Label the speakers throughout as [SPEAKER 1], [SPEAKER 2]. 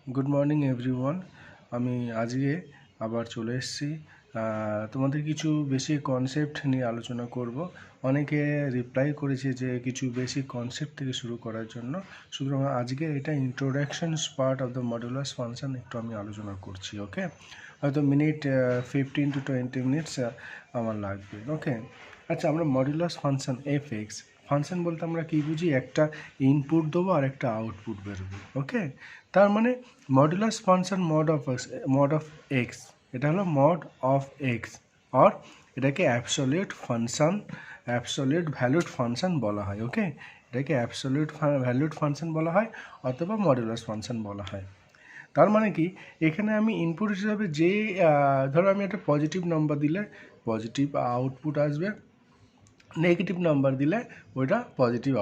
[SPEAKER 1] Good morning everyone. আমি আজকে আবার চলে এসেছি তোমাদের কিছু বেসিক কনসেপ্ট নিয়ে আলোচনা করব। অনেকে রিপ্লাই করেছে যে কিছু বেসিক কনসেপ্ট থেকে শুরু করার জন্য, সুতরাং আজকে এটা introductions part of the modulus function একটু আমি আলোচনা করছি। ওকে, হয়তো মিনিট 15 to 20 মিনিটস আমার লাগবে। ওকে, আচ্ছা, আমরা মডুলাস ফাংশন এফ(x) ফাংশন বলতে আমরা কী বুঝি? একটা ইনপুট দেবো আর একটা আউটপুট বেরোবে। ওকে, তার মানে modulus function mod of x, এটা হলো মড অফ এক্স, আর এটাকে absolute function, absolute valued function বলা হয়। ওকে, এটাকে অ্যাবসলিউট ভ্যালুড ফাংশন বলা হয় অথবা মডুলাস ফাংশন বলা হয়। তার মানে কি, এখানে আমি ইনপুট হিসাবে যে ধরো আমি একটা পজিটিভ নাম্বার দিলে পজিটিভ আউটপুট আসবে, নেগেটিভ নাম্বার দিলে ওইটা পজিটিভ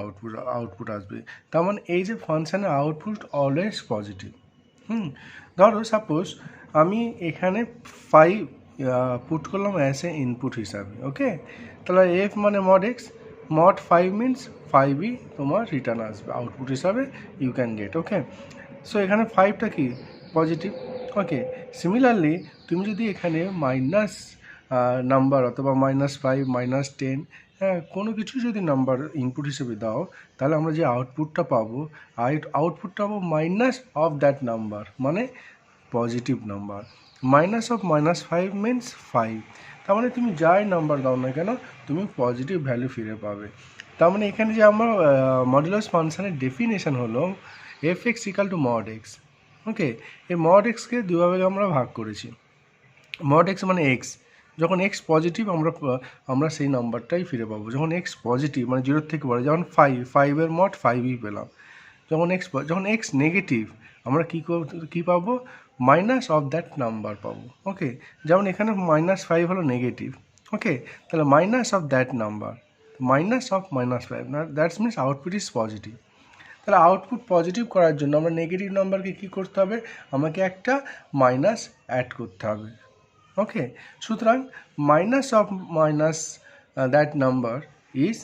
[SPEAKER 1] আউটপুট আসবে। তার মানে এই যে ফাংশানের আউটপুট অলওয়েজ পজিটিভ। ধরো সাপোজ আমি এখানে 5 পুট করলাম অ্যাজ এ ইনপুট হিসাবে। ওকে, তাহলে এফ মানে মড এক্স, মড 5 মিনস 5ই তোমার রিটার্ন আসবে আউটপুট হিসাবে, you can get. Okay, so এখানে 5টা কি পজিটিভ। ওকে, সিমিলারলি তুমি যদি এখানে মাইনাস নাম্বার অথবা -5 -10 কোনো কিছু যদি নাম্বার ইনপুট হিসেবে দাও, তাহলে আমরা যে আউটপুটটা পাবো মাইনাস অফ দ্যাট নাম্বার, মানে positive number. Minus of -5 means 5, তার মানে তুমি যাই নাম্বার দাও না কেন তুমি পজিটিভ ভ্যালু ফিরে পাবে। তার মানে এখানে যে আমার মডুলাস ফাংশনের ডেফিনেশন হলো f(x) = mod x। ওকে, এই mod x-কে দুভাবে আমরা ভাগ করেছি। mod x মানে x, যখন x পজিটিভ আমরা সেই নাম্বারটাই ফিরে পাবো। যখন x পজিটিভ মানে 0 থেকে বড়, যেমন 5 এর মড 5ই পেলাম। যখন x নেগেটিভ আমরা কী পাবো? মাইনাস অফ দ্যাট নাম্বার পাবো। ওকে, যেমন এখানে -5 হলো নেগেটিভ। ওকে, তাহলে minus of that number, minus of -5, না that's means output is positive. তাহলে আউটপুট পজিটিভ করার জন্য আমরা নেগেটিভ নাম্বারকে কী করতে হবে? আমাকে একটা মাইনাস অ্যাড করতে হবে। ওকে, সুতরাং minus of that number is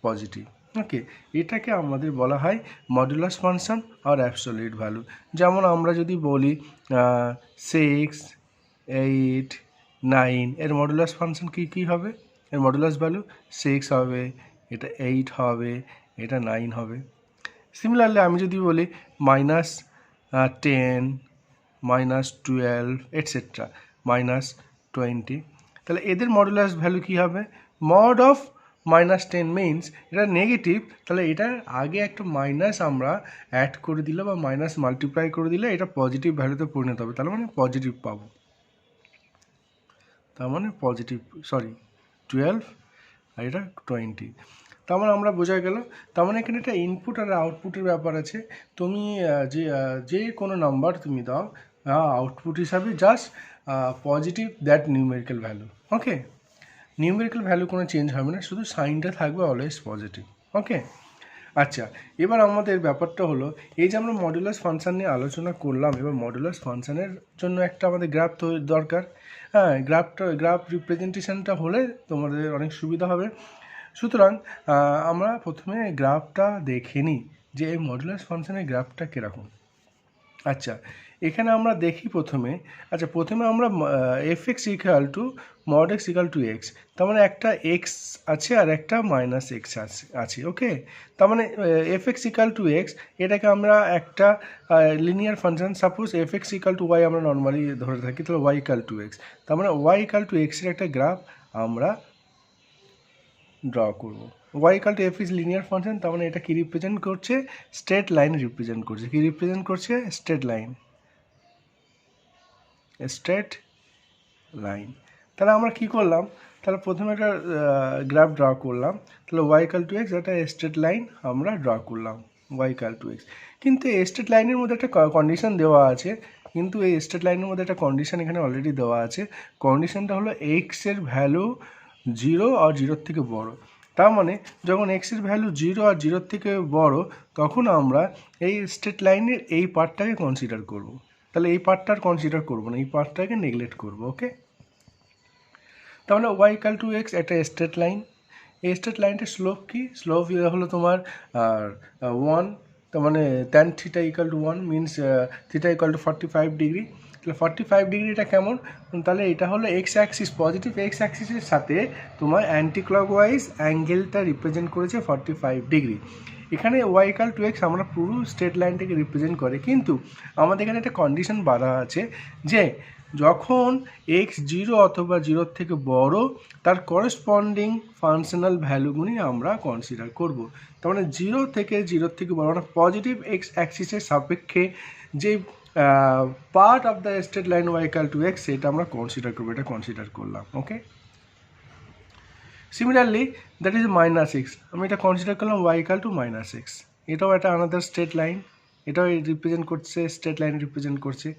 [SPEAKER 1] positive. Okay, এটাকে আমাদের বলা হয় মডুলাস ফাংশন আর অ্যাবসলিউট ভ্যালু। যেমন আমরা যদি বলি 6, 8, 9, এর মডুলাস ফাংশন কী হবে? এর মডুলাস ভ্যালু 6 হবে, এটা 8 হবে, এটা 9 হবে। সিমিলারলি আমি যদি বলি -10, -12 এটসেট্রা, -20, তাহলে এদের মডুলাস ভ্যালু কী হবে? মড অফ -10 মিনস এটা নেগেটিভ, তাহলে এটার আগে একটা মাইনাস আমরা অ্যাড করে দিলে বা মাইনাস মাল্টিপ্লাই করে দিলে এটা পজিটিভ ভ্যালুতে পরিণত হবে, তার মানে পজিটিভ পাবো। তার মানে পজিটিভ 12 আর এটা 20, তার মানে আমরা বোঝা গেল। তার মানে এখানে একটা ইনপুট আর আউটপুটের ব্যাপার আছে। তুমি যে কোনো নাম্বার তুমি দাও, আউটপুট হিসাবে just positive that numerical value. Okay, numerical value কোনো চেঞ্জ হবে না, শুধু সাইনটা থাকবে অলওয়েজ পজিটিভ। ওকে, আচ্ছা, এবার আমাদের ব্যাপারটা হলো এই যে আমরা মডুলাস ফাংশন নিয়ে আলোচনা করলাম, এবার মডুলাস ফাংশনের জন্য একটা আমাদের গ্রাফ দরকার। হ্যাঁ, গ্রাফ রিপ্রেজেন্টেশনটা হলে তোমাদের অনেক সুবিধা হবে। সুতরাং আমরা প্রথমে গ্রাফটা দেখে নিই যে এই মডুলাস ফাংশনের গ্রাফটা কীরকম। আচ্ছা, এখানে আমরা দেখি প্রথমে আমরা f(x) = mod x = x, তার মানে একটা x আছে আর একটা -x আছে। ওকে, তার মানে f(x) = x, এটাকে আমরা একটা linear function, suppose f(x) = y আমরা নর্মালি ধরে থাকি, তাহলে y = x, তার মানে y = x এর একটা গ্রাফ আমরা ড্র করব। y = f is linear function, তার মানে এটা কি রিপ্রেজেন্ট করছে? স্ট্রেট লাইন রিপ্রেজেন্ট করছে। কি রিপ্রেজেন্ট করছে? Straight line, straight line. তাহলে আমরা কি করলাম? তাহলে প্রথমে একটা গ্রাফ ড্র করলাম, তাহলে y = x, একটা স্ট্রেট লাইন আমরা ড্র করলাম y = x। কিন্তু এই স্ট্রেট লাইনের মধ্যে একটা কন্ডিশন দেওয়া আছে, কিন্তু এই স্ট্রেট লাইনের মধ্যে একটা কন্ডিশন এখানে অলরেডি দেওয়া আছে। কন্ডিশনটা হলো x এর ভ্যালু 0 আর 0 থেকে বড়। তার মানে যখন x এর ভ্যালু 0 আর 0 থেকে বড়, তখন আমরা এই স্ট্রেট লাইনের এই পার্টটাকে কনসিডার করব। তাহলে এই পার্টটা আর কনসিডার করবো না, এই পার্টটাকে নেগলেক্ট করবো। ওকে, তাহলে y = x একটা স্ট্রেট লাইন। এই স্ট্রেট লাইনটার স্লোপ কি? স্লোপ হলো তোমার 1, তার মানে tan theta equal to 1 means theta equal to 45 degree. তাহলে 45 ডিগ্রিটা কেমন? তাহলে এটা হলো এক্স অ্যাক্সিস, পজিটিভ এক্স অ্যাক্সিসের সাথে তোমার অ্যান্টি ক্লকওয়াইজ অ্যাঙ্গেলটা রিপ্রেজেন্ট করেছে 45 ডিগ্রি। এখানে ওয়াই ইকুয়াল টু এক্স আমরা পুরো স্ট্রেট লাইনটাকে রিপ্রেজেন্ট করে, কিন্তু আমাদের এখানে একটা কন্ডিশন বাঁধা আছে যে যখন এক্স 0 অথবা 0 থেকে বড় তার করসপন্ডিং ফাংশনাল ভ্যালুগুলি আমরা কনসিডার করব। তার মানে 0 থেকে বড় মানে পজিটিভ এক্স অ্যাক্সিসের সাপেক্ষে যে part of the straight line y equal to x সেটা আমরা কনসিডার করবো, এটা কনসিডার করলাম। Okay, similarly that is minus x, আমি এটা কনসিডার করলাম y equal to minus x, এটাও একটা আনাদার স্ট্রেট লাইন, এটাও রিপ্রেজেন্ট করছে স্ট্রেট লাইন রিপ্রেজেন্ট করছে।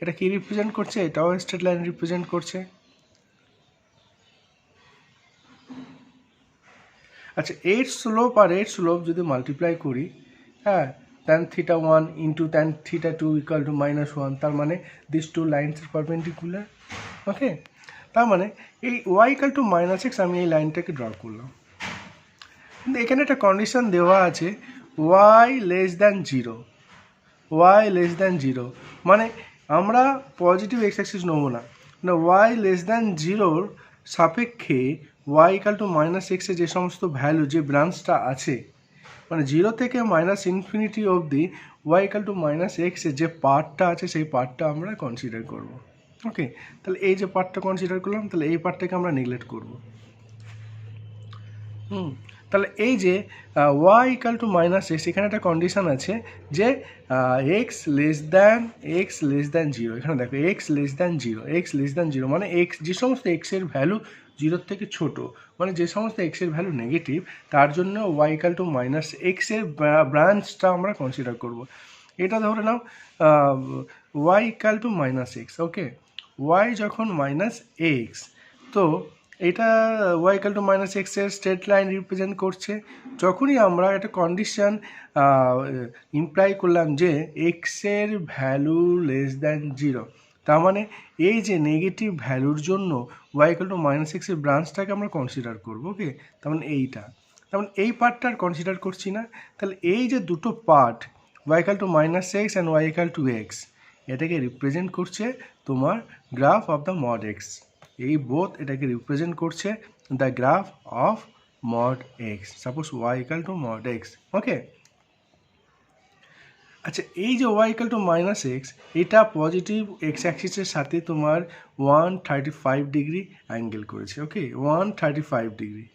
[SPEAKER 1] এটা কি রিপ্রেজেন্ট করছে? এটাও স্ট্রেট লাইন রিপ্রেজেন্ট করছে। আচ্ছা, এর স্লোপ আর এর স্লোপ যদি মাল্টিপ্লাই করি, হ্যাঁ, tan theta 1 into tan theta 2 equal to -1, তার মানে this two lines are perpendicular. Okay, তার মানে এই y equal to -x আমি এই লাইনটাকে ড্র করলাম, কিন্তু এখানে একটা কন্ডিশন দেওয়া আছে y less than 0, y less than 0 মানে আমরা পজিটিভ এক্স অ্যাক্সিস নেবো না, y less than 0-র সাপেক্ষে y equal to -x এর যে সমস্ত ভ্যালু, যে ব্রাঞ্চটা আছে, মানে 0 থেকে -ইনফিনিটি অবধি y equal to -x এর যে পার্টটা আছে সেই পার্টটা আমরা কনসিডার করব। ওকে, তাহলে এই যে পার্টটা কনসিডার করলাম, তাহলে এই পার্টটাকে আমরা নেগলেক্ট করব। তাহলে এই যে y equal to -x, এখানে একটা কন্ডিশন আছে যে x less than 0, এখানে দেখো x less than 0 মানে x, যে সমস্ত x এর ভ্যালু 0 থেকে ছোট, মানে যে সমস্ত x এর ভ্যালু নেগেটিভ, তার জন্য y equal to -x এর ব্রাঞ্চটা আমরা কনসিডার করব। এটা ধরে নাও y equal to -x, okay, y যখন -x, তো এটা y equal to -x এর স্ট্রেট লাইন রিপ্রেজেন্ট করছে। যখনই আমরা একটা কন্ডিশন ইমপ্লাই করলাম যে x এর ভ্যালু লেস দ্যান 0, তার মানে এই যে নেগেটিভ ভ্যালুর জন্য y equal to -x এর ব্রাঞ্চটাকে আমরা কনসিডার করবো। ওকে, তার মানে এইটা, তার মানে এই পার্টটা আর কনসিডার করছি না। তাহলে এই যে দুটো part y equal to -x and y equal to x, এটাকে রিপ্রেজেন্ট করছে তোমার graph of the mod x, এই বোথ এটাকে রিপ্রেজেন্ট করছে the graph of mod x, suppose y equal to mod x। ওকে, আচ্ছা, এই যে y equal to -x, এটা পজিটিভ এক্স অ্যাক্সিসের সাথে তোমার 135 ডিগ্রি অ্যাঙ্গেল করেছে। ওকে, 135 ডিগ্রি,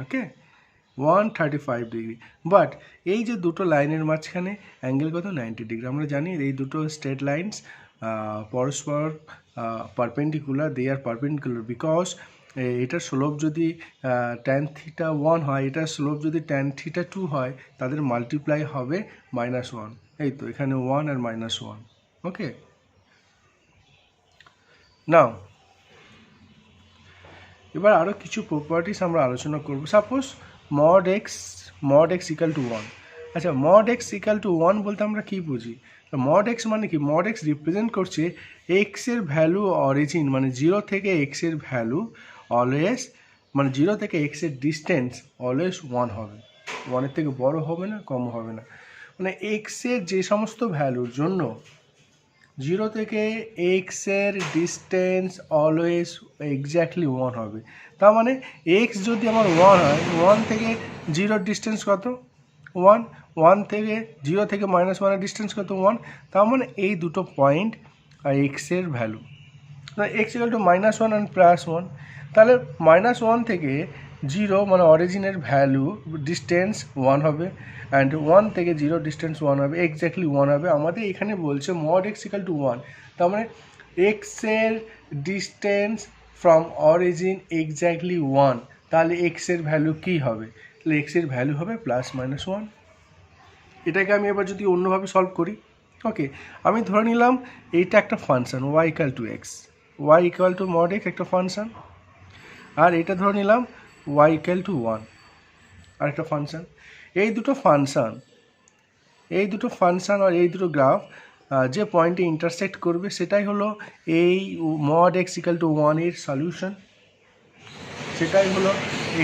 [SPEAKER 1] ওকে, 135 ডিগ্রি, বাট এই যে দুটো লাইনের মাঝখানে অ্যাঙ্গেল কত? 90 ডিগ্রি। আমরা জানি এই দুটো স্ট্রেট লাইনস পরস্পর perpendicular, they are perpendicular because এটার স্লোপ যদি tan থিটা 1 হয়, এটার স্লোপ যদি tan থিটা 2 হয়, তাদের মাল্টিপ্লাই হবে -1, এই তো এখানে 1 আর -1। ওকে, নাও এবার আরও কিছু প্রপার্টিস আমরা আলোচনা করব। Suppose mod x equal to 1। আচ্ছা, mod x ইকাল টু 1 বলতে আমরা কী বুঝি? mod x মানে কি? mod x রিপ্রেজেন্ট করছে x এর ভ্যালু অরিজিন, মানে 0 থেকে x এর ভ্যালু অলওয়েজ, মানে 0 থেকে x এর ডিস্টেন্স অলওয়েজ 1 হবে, 1-এর থেকে বড় হবে না, কম হবে না। মানে x এর যে সমস্ত ভ্যালুর জন্য 0 থেকে x এর ডিস্টেন্স অলওয়েজ এক্স্যাক্টলি 1 হবে, তার মানে x যদি আমার 1 হয়, 1 থেকে 0 ডিস্টেন্স কত? 1, 1 থেকে 0 থেকে -1 এর ডিস্টেন্স কত? 1, তার মানে এই দুটো পয়েন্ট x এর value, x equal to -1 and +1, তাহলে -1 থেকে 0 মানে অরিজিনের ভ্যালু ডিস্টেন্স 1 হবে, অ্যান্ড 1 থেকে 0 ডিস্টেন্স 1 হবে, এক্স্যাক্টলি 1 হবে। আমাদের এখানে বলছে mod x ইকুয়াল টু 1, তার মানে x এর ডিস্টেন্স ফ্রম অরিজিন এক্স্যাক্টলি 1, তাহলে x এর ভ্যালু কী হবে? তাহলে x এর ভ্যালু হবে +-1। এটাকে আমি এবার যদি অন্যভাবে সলভ করি, ওকে, আমি ধরে নিলাম এইটা একটা function y equal two x, y equal two mod x একটা ফাংশন, আর এটা ধরে নিলাম y ইকুয়াল টু 1 আর একটা ফাংশন। এই দুটো ফাংশন আর এই দুটো গ্রাফ যে পয়েন্টে ইন্টারসেক্ট করবে সেটাই হলো এই mod x ইকুয়াল টু 1 এর সলিউশন, সেটাই হলো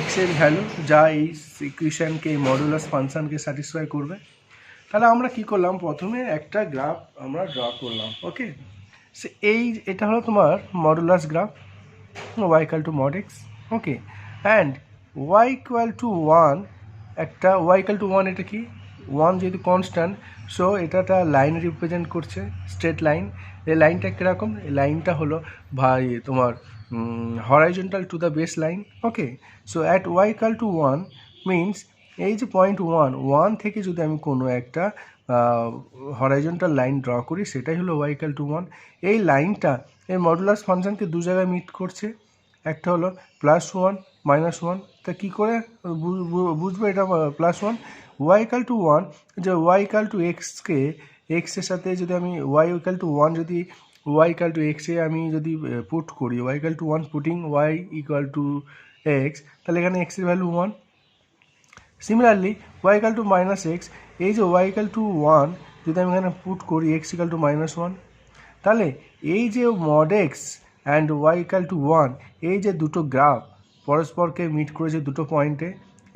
[SPEAKER 1] x এর ভ্যালু যা এই ইকুয়েশনকে, এই মডুলাস ফাংশনকে স্যাটিসফাই করবে। তাহলে আমরা কি করলাম, প্রথমে একটা গ্রাফ আমরা ড্র করলাম। ওকে, সে এটা হলো তোমার modulus graph, y equal to mod x. Okay, and y equal to 1, একটা y ইকুয়াল টু 1, এটা কি 1 যেহেতু কনস্ট্যান্ট, সো এটা একটা লাইন রিপ্রেজেন্ট করছে, স্ট্রেট লাইন। এই লাইনটা কীরকম, এই লাইনটা হলো ভাই তোমার horizontal to the base line. Okay, so at y equal to 1 means এই যে পয়েন্ট 1 থেকে যদি আমি কোনো একটা হরাইজন্টাল লাইন ড্র করি, সেটাই হলো y ইকুয়াল টু 1। এই লাইনটা এই মডুলাস ফাংশনকে দু জায়গায় মিট করছে, একটা হলো +1 -1। তা কী করে বুঝবো এটা +1? y ইকুয়াল টু 1, যে y ইকুয়াল টু এক্সকে এক্সের সাথে যদি আমি y ইকুয়াল টু 1 যদি y ইকুয়াল টু এক্সে আমি যদি পুট করি, y equal to 1 putting y equal to x, তাহলে এখানে x এর value 1। Similarly y equal two -x, এই যে y ইকুয়াল টু 1 যদি আমি এখানে পুট করি x ইকুয়াল টু -1, তাহলে এই যে mod x and y equal to 1, এই যে দুটো গ্রাফ পরস্পরকে মিট করেছে দুটো পয়েন্টে,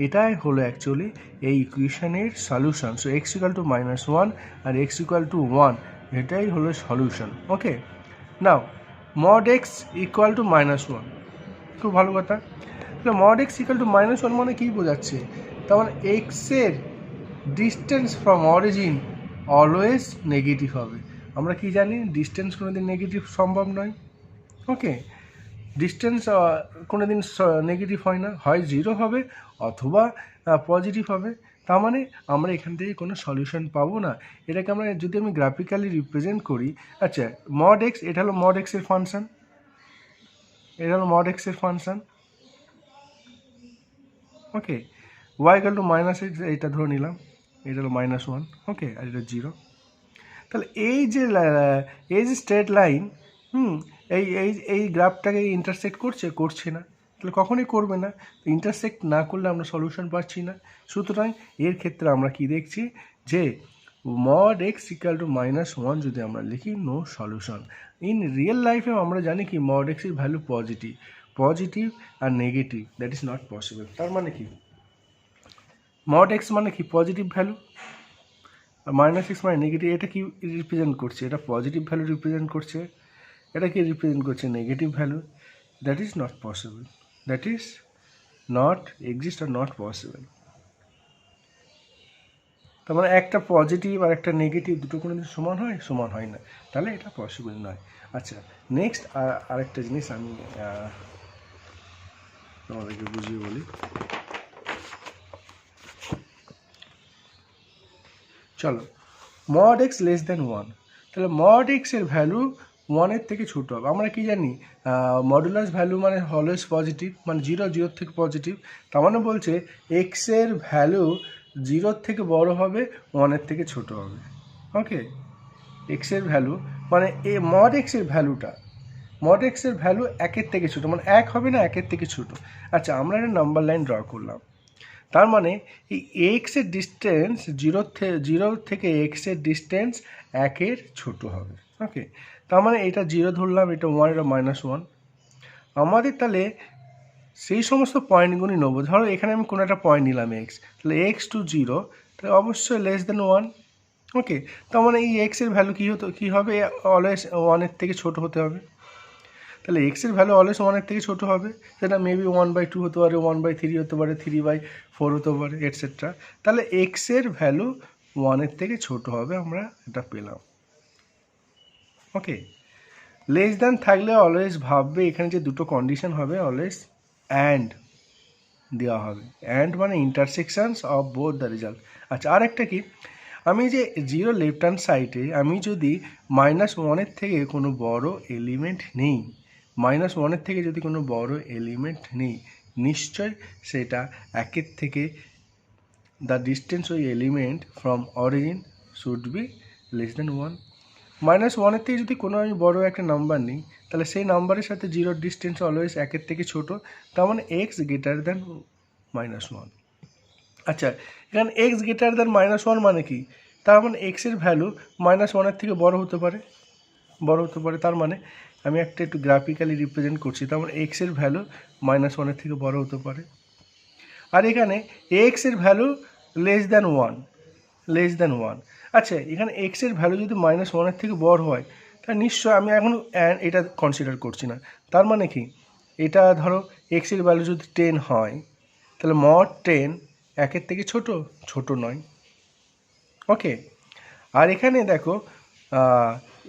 [SPEAKER 1] এটাই হলো অ্যাকচুয়ালি এই ইকুয়েশনের solution. So x equal to -1 আর x ইকুয়াল টু 1, এটাই হলো solution. Okay, now mod x equal to -1, খুব ভালো কথা। তাহলে মড এক্স ইকুয়াল টু -1 মানে কী বোঝাচ্ছে, তার মানে এক্সের distance from origin always negative হবে। আমরা কি জানি, ডিস্টেন্স কোনোদিন নেগেটিভ সম্ভব নয়। ওকে, ডিস্টেন্স কোনোদিন নেগেটিভ হয় না, হয় 0 হবে অথবা পজিটিভ হবে। তার মানে আমরা এখান থেকে কোনো সলিউশন পাবো না। এটাকে আমরা যদি আমি গ্রাফিক্যালি রিপ্রেজেন্ট করি, আচ্ছা মড এক্স, এটা হলো মড এক্সের ফাংশন, এটা হলো মড এক্সের ফাংশন। ওকে, y ইকুয়াল টু -x, এইটা ধরে নিলাম, এটা হলো -1। ওকে, আর এটা 0। তাহলে এই যে স্ট্রেট লাইন, এই এই এই গ্রাফটাকে ইন্টারসেক্ট করছে না, তাহলে কখনোই করবে না। ইন্টারসেক্ট না করলে আমরা সলিউশন পাচ্ছি না। সুতরাং এর ক্ষেত্রে আমরা কি দেখছি, যে মড এক্স ইকুয়াল টু -1 যদি আমরা লিখি, নো সলিউশন। ইন রিয়েল লাইফে আমরা জানি কি মড এক্সের ভ্যালু পজিটিভ আর negative, that is not possible. তার মানে কি মড এক্স মানে কি পজিটিভ ভ্যালু, আর -x মানে নেগেটিভ। এটা কি রিপ্রেজেন্ট করছে, এটা পজিটিভ ভ্যালু রিপ্রেজেন্ট করছে, এটা কি রিপ্রেজেন্ট করছে negative value. That is not possible, that is not exist are not possible. তার মানে একটা পজিটিভ আর একটা নেগেটিভ দুটো কোনো দিন সমান হয় না, তাহলে এটা পসিবল নয়। আচ্ছা, নেক্সট আরেকটা জিনিস আমি তোমাদেরকে বুঝিয়ে বলি। চলো, মড এক্স লেস দেন 1, তাহলে মড এক্সের ভ্যালু 1-এর থেকে ছোটো হবে। আমরা কি জানি, মডুলাস ভ্যালু মানে অলওয়েজ পজিটিভ, মানে 0 থেকে পজিটিভ। তার মানে বলছে এক্সের ভ্যালু 0 থেকে বড় হবে, 1-এর থেকে ছোটো হবে। ওকে, এক্সের ভ্যালু মানে এই মড এক্সের ভ্যালু 1-এর থেকে ছোটো, মানে 1 হবে না, 1-এর থেকে ছোটো। আচ্ছা, আমরা একটা নাম্বার লাইন ড্র করলাম, তার মানে এই এক্সের ডিস্টেন্স 0 থেকে এক্সের ডিস্টেন্স 1-এর ছোটো হবে। ওকে, তার মানে এটা 0 ধরলাম, এটা 1, এটা -1। আমাদের তাহলে সেই সমস্ত পয়েন্টগুলি নেব। ধরো এখানে আমি কোনো একটা পয়েন্ট নিলাম এক্স, তাহলে x টু 0, তাহলে অবশ্যই লেস দেন 1। ওকে, তার মানে এই এক্সের ভ্যালু কী হবে, অলওয়েজ 1-এর থেকে ছোটো হতে হবে। তাহলে এক্সের ভ্যালু অলওয়েজ 1-এর থেকে ছোটো হবে, সেটা মেবি 1/2 হতে পারে, 1/3 হতে পারে, 3/4 হতে পারে, এটসেট্রা। তাহলে এক্সের ভ্যালু 1-এর থেকে ছোটো হবে, আমরা এটা পেলাম। ওকে, লেস দ্যান থাকলে অলওয়েজ ভাববে এখানে যে দুটো কন্ডিশন হবে, অলওয়েজ অ্যান্ড দেওয়া হবে। অ্যান্ড মানে ইন্টারসেকশনস অফ বোথ দ্য রেজাল্ট। আচ্ছা, আর একটা কি, আমি যে 0 লেফট হ্যান্ড সাইডে আমি যদি -1-এর থেকে কোনো বড় এলিমেন্ট নেই, -1-এর থেকে যদি কোনো বড় এলিমেন্ট নেই, নিশ্চয় সেটা 1-এর থেকে দ্য ডিস্টেন্স ওই element from origin should be less than 1। -1-এর থেকে যদি কোনো আমি বড় একটা নাম্বার নিই, তাহলে সেই নাম্বারের সাথে 0 ডিস্টেন্স অলওয়েজ 1-এর থেকে ছোটো, তার মানে x গ্রেটার দেন -1। আচ্ছা, এখানে x গ্রেটার দেন -1 মানে কি, তার মানে এক্সের ভ্যালু -1-এর থেকে বড় হতে পারে। তার মানে আমি একটা একটু গ্রাফিক্যালি রিপ্রেজেন্ট করছি, তার মানে এক্সের ভ্যালু -1-এর থেকে বড় হতে পারে। আর এখানে এক্সের value less than 1, less than 1। আচ্ছা, এখানে এক্সের ভ্যালু যদি -1 থেকে বড় হয় তাহলে নিশ্চয় আমি এখন এটা কনসিডার করছি না। তার মানে কি, এটা ধরো এক্সের ভ্যালু যদি 10 হয় তাহলে মড 10 1 থেকে ছোট নয়। ওকে, আর এখানে দেখো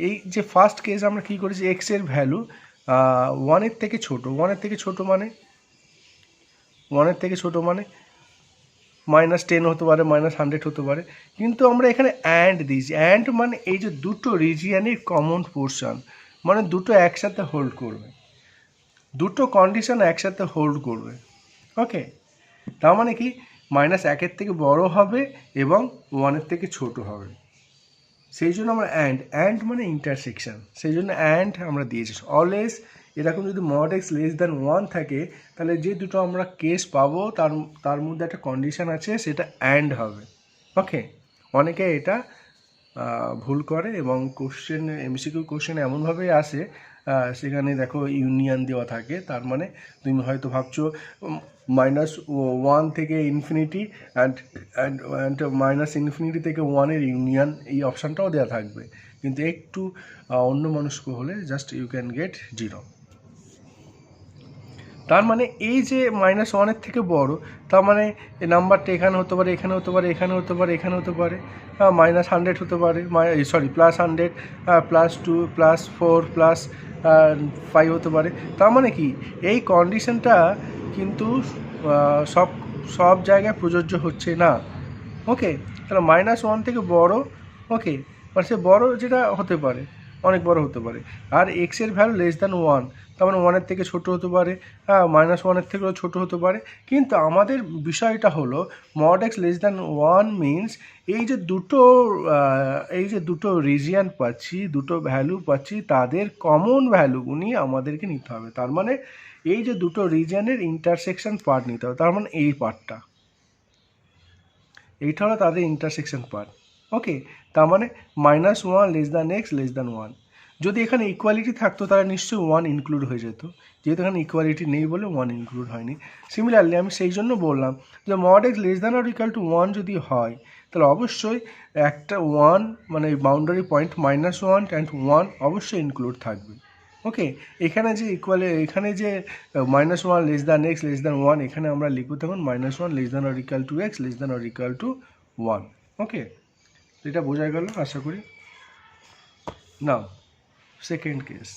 [SPEAKER 1] এই যে ফার্স্ট কেস আমরা কী করেছি, এক্সের ভ্যালু 1 থেকে ছোট, 1 থেকে ছোট মানে -10 হতে পারে, -100 হতে পারে, কিন্তু আমরা এখানে অ্যান্ড দিয়েছি। অ্যান্ড মানে এই যে দুটো রিজিয়ানের কমন পোর্শন, মানে দুটো একসাথে হোল্ড করবে, দুটো কন্ডিশন একসাথে হোল্ড করবে। ওকে, তার মানে কি, -1 থেকে বড় হবে এবং 1 থেকে ছোট হবে, সেই জন্য আমরা অ্যান্ড মানে ইন্টারসেকশন, সেই জন্য অ্যান্ড আমরা দিয়েছি। অলওয়েজ এরকম যদি মড এক্স লেস দ্যান 1 থাকে তাহলে যে দুটো আমরা কেস পাবো তার মধ্যে একটা কন্ডিশন আছে, সেটা অ্যান্ড হবে। ওকে, অনেকে এটা ভুল করে এবং কোশ্চেন, এমসিকিউ কোশ্চেন এমনভাবেই আসে, সেখানে দেখো ইউনিয়ন দেওয়া থাকে, তার মানে তুমি হয়তো ভাবছো -1 থেকে ইনফিনিটি অ্যান্ড -ইনফিনিটি থেকে 1-এর ইউনিয়ন, এই অপশানটাও দেওয়া থাকবে, কিন্তু একটু অন্য মনস্ক হলে জাস্ট ইউ ক্যান গেট 0। তার মানে এই যে -1-এর থেকে বড়, তার মানে এই নাম্বারটা এখানে হতে পারে, এখানে হতে পারে, এখানে হতে পারে, এখানে হতে পারে, -100 হতে পারে, +100, +2, +4, +5 হতে পারে। তার মানে কি, এই কন্ডিশনটা কিন্তু সব জায়গায় প্রযোজ্য হচ্ছে না। ওকে, তাহলে -1 থেকে বড়, ওকে, মানে সে বড় যেটা হতে পারে, অনেক বড় হতে পারে, আর এক্সের ভ্যালু লেস দ্যান 1, তার মানে 1-এর থেকে ছোট হতে পারে, -1-এর থেকেও ছোট হতে পারে। কিন্তু আমাদের বিষয়টা হলো mod x less than 1 means এই যে দুটো রিজিয়ান পাচ্ছি, দুটো ভ্যালু পাচ্ছি, তাদের কমন ভ্যালুগুলি আমাদেরকে নিতে হবে। তার মানে এই যে দুটো রিজিয়ানের ইন্টারসেকশন পার্ট নিতে হবে, তার মানে এই পার্টটা, এইটা হলো তাদের ইন্টারসেকশন পার্ট। ওকে, তার মানে -1 less than x less than 1। যদি এখানে ইকুয়ালিটি থাকতো তাহলে নিশ্চয়ই 1 ইনক্লুড হয়ে যেত, যেহেতু এখানে ইকুয়ালিটি নেই বলে 1 ইনক্লুড হয়নি। সিমিলারলি আমি সেই জন্য বললাম যে mod x less than or equal to 1 যদি হয় তাহলে অবশ্যই একটা 1, মানে বাউন্ডারি পয়েন্ট -1 অ্যান্ড 1 অবশ্যই ইনক্লুড থাকবে। ওকে, এখানে যে -1 less than x less than 1, এখানে আমরা লিখবো তখন -1 less than or equal to x less than or equal to 1। ওকে, এটা বোঝা গেল আশা করি। নাও সেকেন্ড কেস।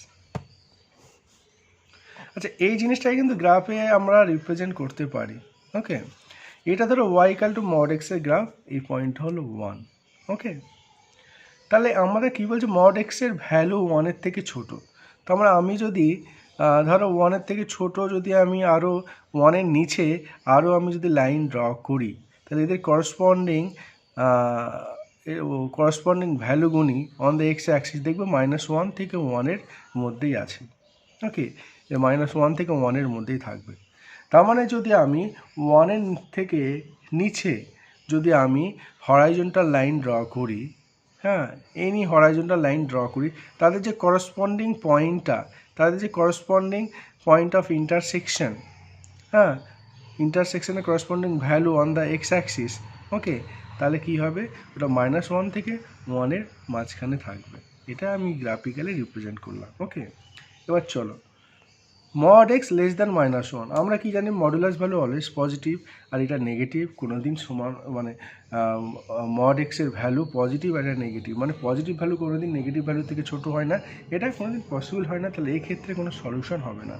[SPEAKER 1] আচ্ছা, এই জিনিসটাই কিন্তু গ্রাফে আমরা রিপ্রেজেন্ট করতে পারি। ওকে, এটা ধরো y ইকুয়াল টু মড এক্সের গ্রাফ, এই পয়েন্ট হলো 1। ওকে, তাহলে আমাদের কী বলছে, মড এক্সের ভ্যালু 1-এর থেকে ছোট। তার মানে আমি যদি ধরো 1-এর থেকে ছোট, যদি আমি আরও 1-এর নিচে আরও আমি যদি লাইন ড্র করি, তাহলে এদের করসপন্ডিং ভ্যালুগুলি অন দ্য এক্স অ্যাক্সিস দেখবে -1 থেকে 1-এর মধ্যেই আছে। ওকে, -1 থেকে 1-এর মধ্যেই থাকবে। তার মানে যদি আমি 1-এর থেকে নিচে যদি আমি হরাইজন্টাল লাইন ড্র করি, হ্যাঁ, এনি হরাইজন্টাল লাইন ড্র করি, তাদের যে করসপন্ডিং পয়েন্ট অফ ইন্টারসেকশন, হ্যাঁ, ইন্টারসেকশনের corresponding value on the x axis, okay, তাহলে কী হবে, ওটা -1 থেকে 1-এর মাঝখানে থাকবে। এটা আমি গ্রাফিক্যালি রিপ্রেজেন্ট করলাম। ওকে, এবার চলো মড এক্স লেস দ্যান -1। আমরা কি জানি, মডুলাস ভ্যালু অলওয়েজ পজিটিভ, আর এটা নেগেটিভ কোনোদিন সমান, মানে মড এক্সের ভ্যালু পজিটিভ আর এটা নেগেটিভ, মানে পজিটিভ ভ্যালু কোনোদিন নেগেটিভ ভ্যালু থেকে ছোটো হয় না, এটা কোনোদিন পসিবল হয় না। তাহলে এই ক্ষেত্রে কোনো সলিউশন হবে না।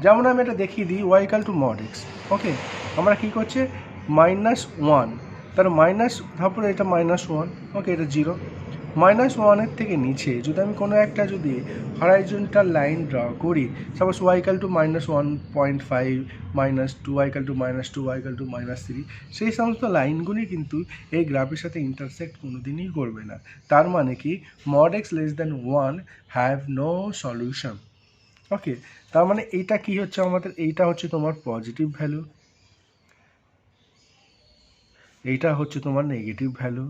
[SPEAKER 1] যেমন আমি এটা দেখিয়ে দিই, y equal to mod x. Okay, আমরা কী করছে, -1, তার তারপরে এটা -1, ওকে, এটা 0। -1-এর থেকে নিচে যদি আমি কোনো একটা যদি হরাইজন্টাল লাইন ড্র করি, suppose y equal two -1.5, -2, y equal two -2, y equal two -3, সেই সমস্ত লাইনগুলি কিন্তু এই গ্রাফের সাথে ইন্টারসেক্ট কোনোদিনই করবে না। তার মানে কি, mod x less than 1 have no solution. Okay, তার মানে এইটা কি হচ্ছে আমাদের, এইটা হচ্ছে তোমার পজিটিভ ভ্যালু, এইটা হচ্ছে তোমার নেগেটিভ ভ্যালু।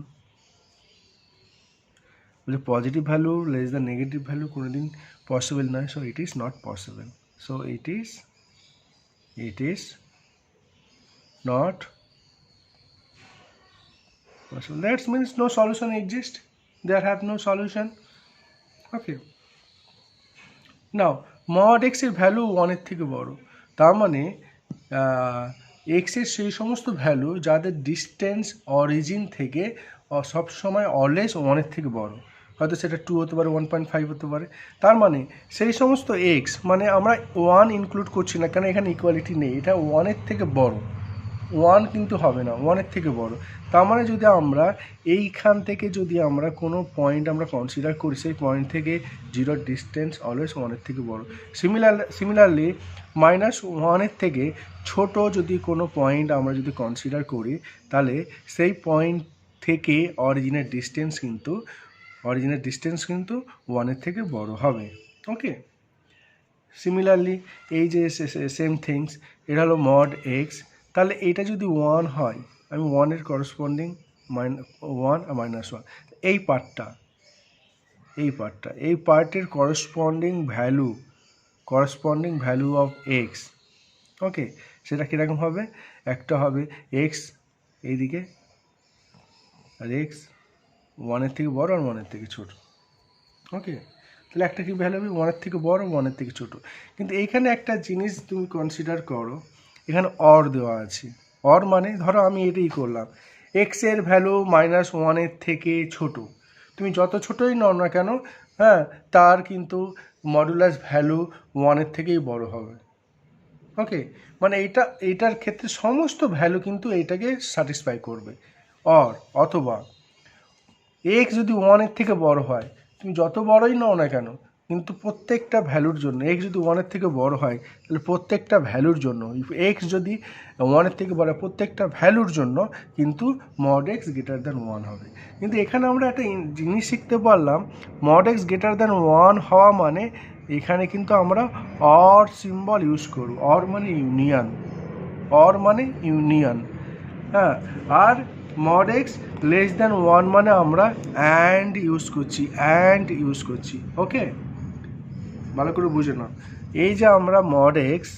[SPEAKER 1] বলে positive value less than negative value কোনোদিন পসিবল নয়, so it is not possible, so it is not that means no solution exists, there have no solution. Okay, now mod x এর value ওয়ানের থেকে বড়, তার মানে এক্সের সেই সমস্ত ভ্যালু যাদের ডিস্টেন্স অরিজিন থেকে সবসময় অলওয়েজ ওয়ানের থেকে বড়, হয়তো সেটা 2 হতে পারে, 1.5 হতে পারে। তার মানে সেই সমস্ত এক্স, মানে আমরা ওয়ান ইনক্লুড করছি না, কারণ এখানে ইকুয়ালিটি নেই, এটা ওয়ানের থেকে বড়, ওয়ান কিন্তু হবে না, ওয়ানের থেকে বড়। তার মানে যদি আমরা এইখান থেকে যদি আমরা কোনো পয়েন্ট আমরা কনসিডার করি, সেই পয়েন্ট থেকে জিরোর ডিস্টেন্স অলওয়েজ ওয়ানের থেকে বড়। সিমিলারলি মাইনাস ওয়ানের থেকে ছোট যদি কোনো পয়েন্ট আমরা যদি কনসিডার করি, তাহলে সেই পয়েন্ট থেকে অরিজিনের ডিস্টেন্স কিন্তু ওয়ানের থেকে বড় হবে। ওকে, সিমিলারলি এই যে সেম থিংস, এটা হলো মড এক্স, তাহলে এইটা যদি ওয়ান হয়, আমি ওয়ানের করসপন্ডিং ওয়ান আর -1, এই পার্টের করসপন্ডিং ভ্যালু অফ এক্স, ওকে, সেটা কীরকম হবে? একটা হবে এক্স এইদিকে, আর এক্স ওয়ানের থেকে বড় আর ওয়ানের থেকে ছোট। ওকে, তাহলে একটা কি ভ্যালু হবে? ওয়ানের থেকে বড়, ওয়ানের থেকে ছোট। কিন্তু এইখানে একটা জিনিস তুমি কনসিডার করো, এখানে অর দেওয়া আছে। অর মানে ধরো আমি এটাই করলাম, এক্সের ভ্যালু -1 থেকে ছোট, তুমি যত ছোটোই নাও না কেন, হ্যাঁ, তার কিন্তু মডুলাস ভ্যালু 1 থেকেই বড় হবে। ওকে, মানে এইটার ক্ষেত্রে সমস্ত ভ্যালু কিন্তু এইটাকে স্যাটিসফাই করবে। অর অথবা এক্স যদি 1 থেকে বড় হয়, তুমি যত বড়ই নাও না কেন, কিন্তু প্রত্যেকটা ভ্যালুর জন্য, এক্স যদি 1 থেকে বড় হয়, তাহলে প্রত্যেকটা ভ্যালুর জন্য, এক্স যদি 1 থেকে বড় হয়, প্রত্যেকটা ভ্যালুর জন্য কিন্তু মড এক্স গ্রেটার দ্যান 1 হবে। কিন্তু এখানে আমরা একটা জিনিস শিখতে পারলাম, মড এক্স গ্রেটার দ্যান 1 হওয়া মানে এখানে কিন্তু আমরা অর সিম্বল ইউজ করব। অর মানে ইউনিয়ন, হ্যাঁ। আর মড এক্স লেস দ্যান 1 মানে আমরা অ্যান্ড ইউজ করছি। ওকে, ভালো করে বুঝে নাও। এই যে আমরা মড এক্স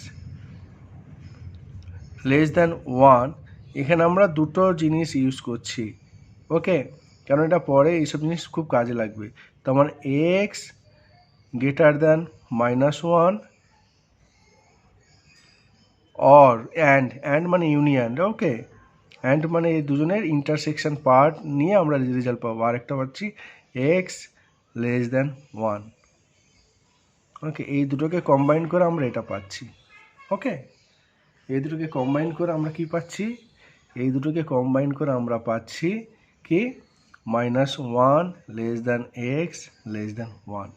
[SPEAKER 1] লেস দ্যান 1, এখানে আমরা দুটো জিনিস ইউজ করছি। ওকে, কারণ এটা পরে এইসব জিনিস খুব কাজে লাগবে। তোমার x greater than -1 or and মানে ইউনিয়ন। ওকে, অ্যান্ড মানে এই দুজনের ইন্টারসেকশন পার্ট নিয়ে আমরা রেজাল্ট পাবো। আরেকটা পাচ্ছি এক্স লেস দ্যান 1। ওকে, এই দুটোকে কম্বাইন করে আমরা এটা পাচ্ছি। ওকে, এই দুটোকে কম্বাইন করে আমরা কি পাচ্ছি? এই দুটোকে কম্বাইন করে আমরা পাচ্ছি কি -1 less than x less than 1।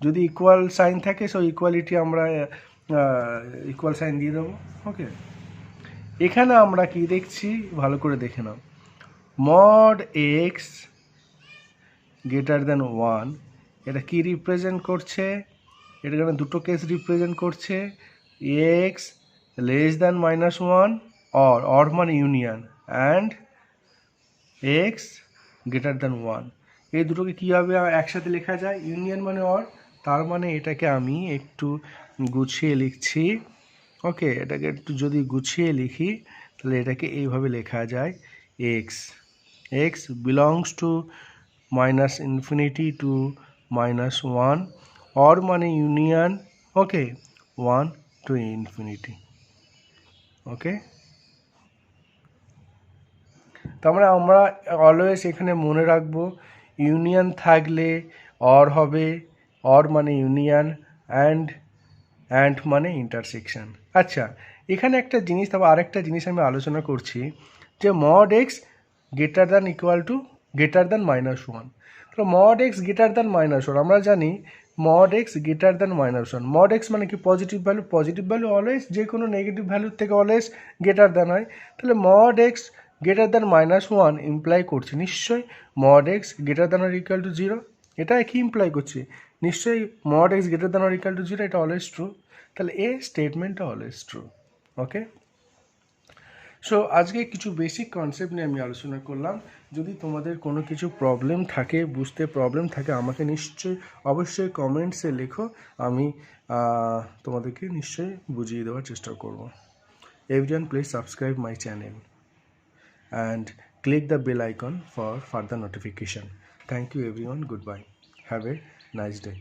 [SPEAKER 1] যদি ইকুয়াল সাইন থাকে, সো ইকুয়ালিটি আমরা ইকুয়াল সাইন দিয়ে দেবো। ওকে, এখানে আমরা কি দেখছি ভালো করে দেখে নাও, মড এক্স গ্রেটার দ্যান 1, এটা কি রিপ্রেজেন্ট করছে? এটা এখানে দুটো কেস রিপ্রেজেন্ট করছে, এক্স লেস দ্যান -1 অর মানে union, and x greater than 1। এই দুটোকে কীভাবে একসাথে লেখা যায়? ইউনিয়ন মানে অর, তার মানে এটাকে আমি একটু গুছিয়ে লিখছি। ওকে, এটাকে একটু যদি গুছিয়ে লিখি, তাহলে এটাকে এইভাবে লেখা যায়, x belongs to -infinity to -1, or মানে ইউনিয়ন, ওকে, 1 to infinity। ওকে, তারপরে আমরা অলওয়েজ এখানে মনে রাখবো, ইউনিয়ন থাকলে অর হবে, অর মানে ইউনিয়ন, অ্যান্ড মানে ইন্টারসেকশন। আচ্ছা, এখানে একটা জিনিস, তারপর আরেকটা জিনিস আমি আলোচনা করছি, যে মড এক্স গ্রেটার দ্যান -1। তো মড এক্স গ্রেটার দ্যান -1, আমরা জানি mod x greater than -1। Mod x মানে কি? পজিটিভ ভ্যালু অলওয়েজ যে কোনো নেগেটিভ ভ্যালুর থেকে অলওয়েজ গ্রেটার দ্যান হয়। তাহলে mod x greater than -1 imply করছে নিশ্চয়ই mod x greater than or equal to 0। এটা কি ইমপ্লাই করছে? নিশ্চয়ই mod x greater than or equal to 0, এটা অলওয়েজ ট্রু। তাহলে এই স্টেটমেন্টটা অলওয়েজ ট্রু। ওকে, সো আজকে কিছু বেসিক কনসেপ্ট নিয়ে আমি আলোচনা করলাম। যদি তোমাদের কোনো কিছু প্রবলেম থাকে, বুঝতে প্রবলেম থাকে, আমাকে অবশ্যই কমেন্টসে লেখো, আমি তোমাদেরকে নিশ্চয়ই বুঝিয়ে দেওয়ার চেষ্টা করব। Everyone please subscribe my channel and click the bell icon for further notification. Thank you everyone. Goodbye. Have a nice day.